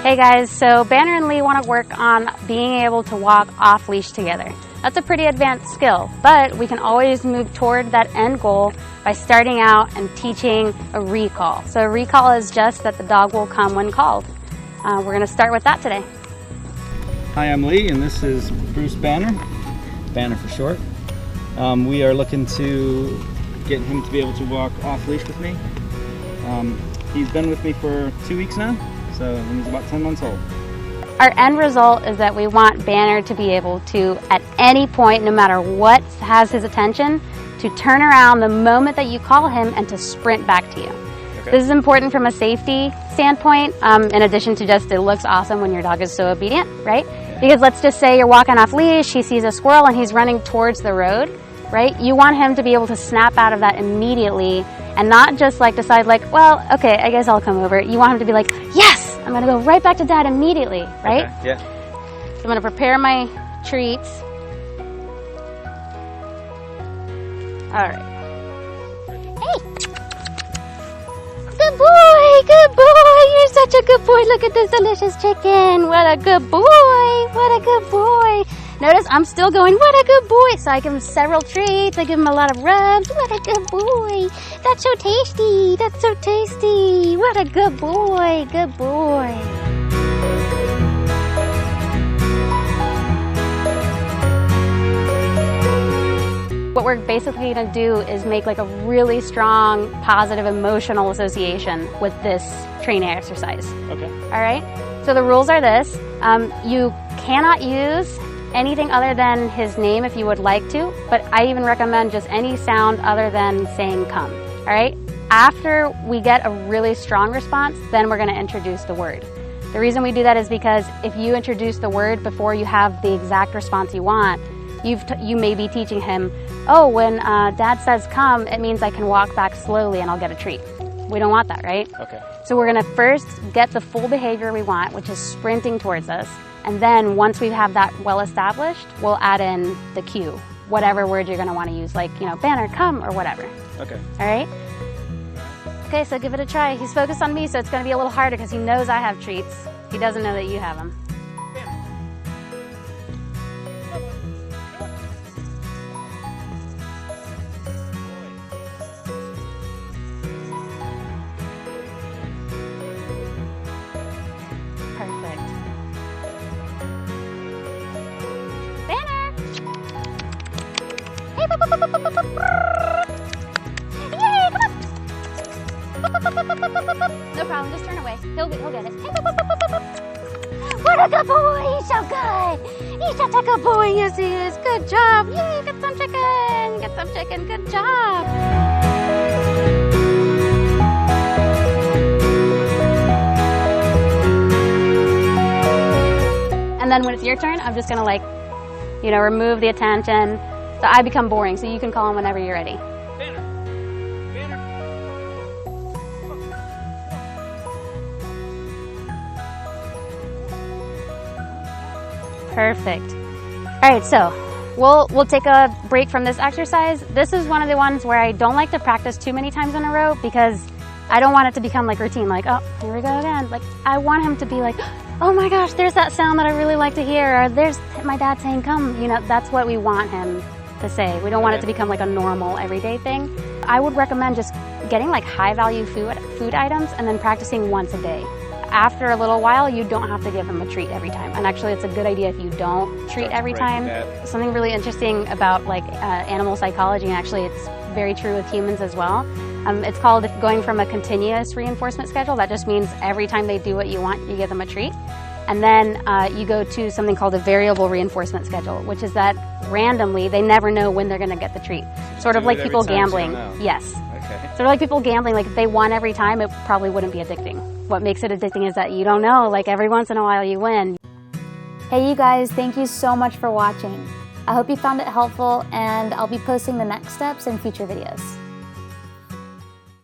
Hey guys, so Banner and Lee want to work on being able to walk off leash together. That's a pretty advanced skill, but we can always move toward that end goal by starting out and teaching a recall. So a recall is just that the dog will come when called. We're going to start with that today. Hi, I'm Lee, and this is Bruce Banner, Banner for short. We are looking to get him to be able to walk off leash with me. He's been with me for 2 weeks now, so he's about 10 months old. Our end result is that we want Banner to be able to, at any point, no matter what has his attention, to turn around the moment that you call him and to sprint back to you. Okay. This is important from a safety standpoint, in addition to just it looks awesome when your dog is so obedient, right? Yeah. Because let's just say you're walking off leash, he sees a squirrel and he's running towards the road, right? You want him to be able to snap out of that immediately and not just like decide like, well, okay, I guess I'll come over. You want him to be like, yes, I'm gonna go right back to dad immediately, right? Okay, yeah. So I'm gonna prepare my treats. All right. Hey, good boy, good boy. You're such a good boy. Look at this delicious chicken. What a good boy, what a good boy. Notice I'm still going, what a good boy. So I give him several treats. I give him a lot of rubs. What a good boy. That's so tasty. That's so tasty. What a good boy. Good boy. What we're basically going to do is make like a really strong, positive, emotional association with this training exercise. Okay. All right? So the rules are this. You cannot use anything other than his name if you would like to, but I even recommend just any sound other than saying come, all right? After we get a really strong response, then we're gonna introduce the word. The reason we do that is because if you introduce the word before you have the exact response you want, you may be teaching him, oh, when dad says come, it means I can walk back slowly and I'll get a treat. We don't want that, right? Okay. So we're gonna first get the full behavior we want, which is sprinting towards us. And then once we have that well established, we'll add in the cue, whatever word you're gonna wanna use, like, Banner, come, or whatever. Okay. All right? Okay, so give it a try. He's focused on me, so it's gonna be a little harder because he knows I have treats. He doesn't know that you have them. Perfect. Banner! Hey, yay, come on! No problem, just turn away. He'll get it. What a good boy! He's so good! He's such a good boy, yes he is. Good job! Yay, get some chicken! Get some chicken, good job! And then when it's your turn, I'm just gonna remove the attention. So I become boring, so you can call him whenever you're ready. Banner. Banner. Perfect. All right, so we'll take a break from this exercise. This is one of the ones where I don't like to practice too many times in a row because I don't want it to become like routine, like, oh, here we go again. Like, I want him to be like, oh my gosh, there's that sound that I really like to hear, or there's my dad saying come. That's what we want him to say. We don't want it to become like a normal everyday thing. I would recommend just getting like high value food items and then practicing once a day. After a little while, you don't have to give him a treat every time. And actually, it's a good idea if you don't treat every time. Something really interesting about animal psychology, and actually it's very true with humans as well. It's called going from a continuous reinforcement schedule. That just means every time they do what you want, you give them a treat. And then you go to something called a variable reinforcement schedule, which is that randomly, they never know when they're gonna get the treat. Sort of like people gambling. Yes. Okay. Sort of like people gambling, like if they won every time, it probably wouldn't be addicting. What makes it addicting is that you don't know, like every once in a while you win. Hey you guys, thank you so much for watching. I hope you found it helpful, and I'll be posting the next steps in future videos.